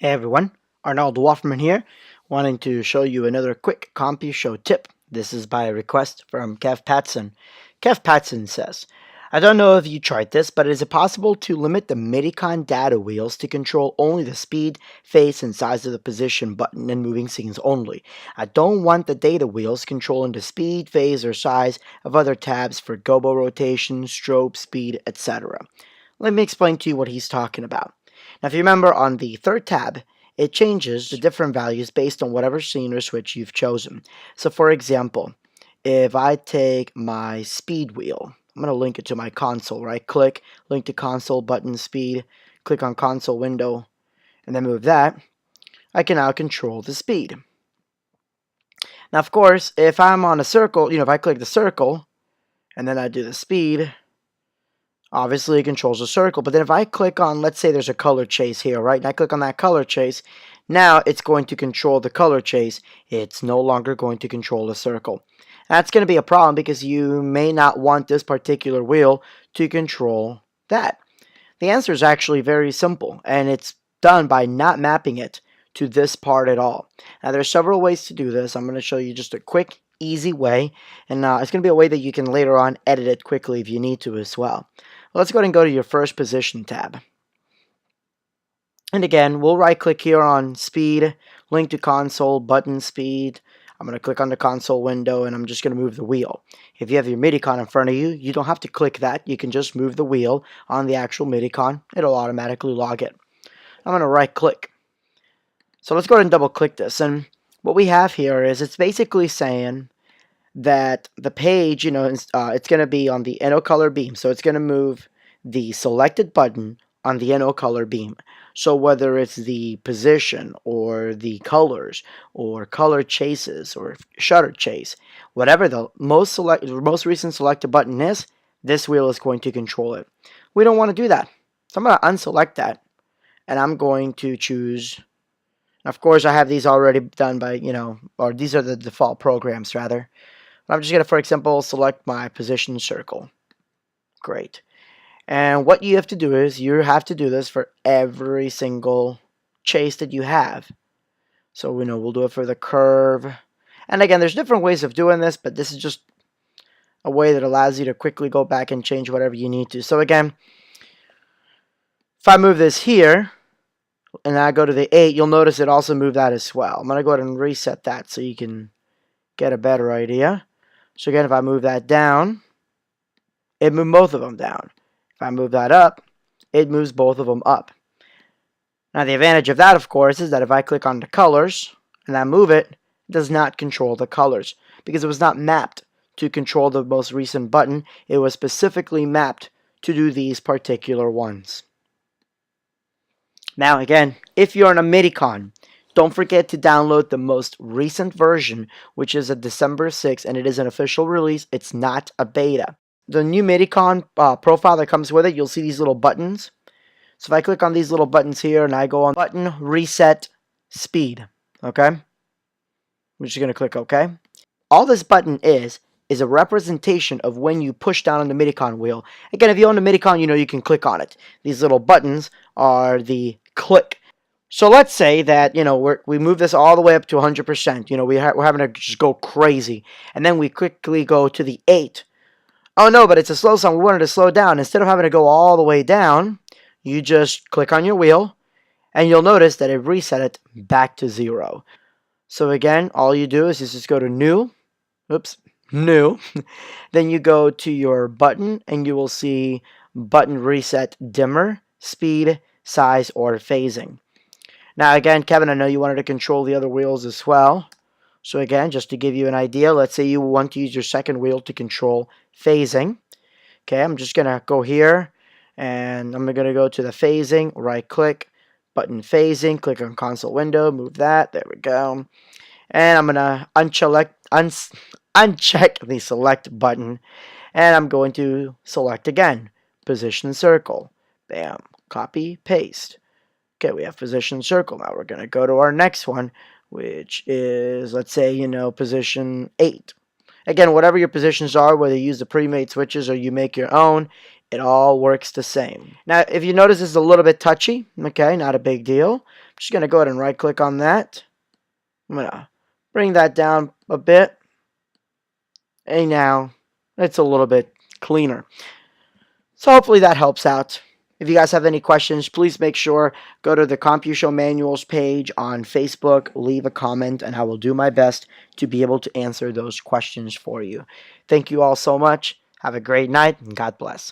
Hey everyone, Arnold Wolfman here, wanting to show you another quick CompuShow tip. This is by request from Kev Patson. Kev Patson says, I don't know if you tried this, but is it possible to limit the MIDI-Con data wheels to control only the speed, phase, and size of the position button and moving scenes only? I don't want the data wheels controlling the speed, phase, or size of other tabs for gobo rotation, strobe, speed, etc. Let me explain to you what he's talking about. Now, if you remember on the third tab, it changes the different values based on whatever scene or switch you've chosen. So for example, if I take my speed wheel, I'm going to link it to my console, right? Click, link to console, button, speed, click on console window, and then move that. I can now control the speed. Now, of course, if I'm on a circle, if I click the circle, and then I do the speed, obviously it controls the circle, but then if I click on, let's say there's a color chase here, right? And I click on that color chase, now it's going to control the color chase. It's no longer going to control the circle. That's going to be a problem because you may not want this particular wheel to control that. The answer is actually very simple, and it's done by not mapping it to this part at all. Now there's several ways to do this. I'm going to show you just a quick, easy way, and it's going to be a way that you can later on edit it quickly if you need to as well. Let's go ahead and go to your first position tab. And again, we'll right click here on speed, link to console, button speed. I'm going to click on the console window and I'm just going to move the wheel. If you have your MIDI-Con in front of you, you don't have to click that. You can just move the wheel on the actual MIDI-Con. It'll automatically log it. I'm going to right click. So let's go ahead and double click this. And what we have here is it's basically saying that the page, it's going to be on the NO color beam. So it's going to move the selected button on the NO color beam. So whether it's the position or the colors or color chases or shutter chase, whatever the most recent selected button is, this wheel is going to control it. We don't want to do that. So I'm going to unselect that and I'm going to choose. Of course, I have these already done by, or these are the default programs rather. I'm just going to, for example, select my position circle. Great. And what you have to do is you have to do this for every single chase that you have. So, we'll do it for the curve. And again, there's different ways of doing this, but this is just a way that allows you to quickly go back and change whatever you need to. So again, if I move this here, and I go to the 8, you'll notice it also moved that as well. I'm going to go ahead and reset that so you can get a better idea. So again, if I move that down, it moved both of them down. If I move that up, it moves both of them up. Now the advantage of that, of course, is that if I click on the colors and I move it, it does not control the colors because it was not mapped to control the most recent button. It was specifically mapped to do these particular ones. Now again, if you're on a MIDI-Con, don't forget to download the most recent version, which is a December 6th, and it is an official release. It's not a beta. The new MIDI-Con profile that comes with it, you'll see these little buttons. So if I click on these little buttons here and I go on button, reset, speed, okay? I'm just going to click OK. All this button is a representation of when you push down on the MIDI-Con wheel. Again, if you own the MIDI-Con, you can click on it. These little buttons are the click. So let's say that, we move this all the way up to 100%. We're having to just go crazy. And then we quickly go to the 8. Oh, no, but it's a slow song. We wanted to slow down. Instead of having to go all the way down, you just click on your wheel, and you'll notice that it reset it back to 0. So again, all you do is just go to New. Oops, New. Then you go to your button, and you will see button reset dimmer, speed, size, or phasing. Now again, Kevin, I know you wanted to control the other wheels as well. So again, just to give you an idea, let's say you want to use your second wheel to control phasing. Okay, I'm just going to go here, and I'm going to go to the phasing, right click, button phasing, click on console window, move that, there we go. And I'm going to uncheck the select button, and I'm going to select again, position circle, bam, copy, paste. Okay, we have position circle. Now we're going to go to our next one, which is, let's say, position 8. Again, whatever your positions are, whether you use the pre-made switches or you make your own, it all works the same. Now, if you notice this is a little bit touchy, okay, not a big deal. just going to go ahead and right click on that. I'm going to bring that down a bit. And now it's a little bit cleaner. So hopefully that helps out. If you guys have any questions, please make sure go to the CompuShow manuals page on Facebook, leave a comment, and I will do my best to be able to answer those questions for you. Thank you all so much. Have a great night, and God bless.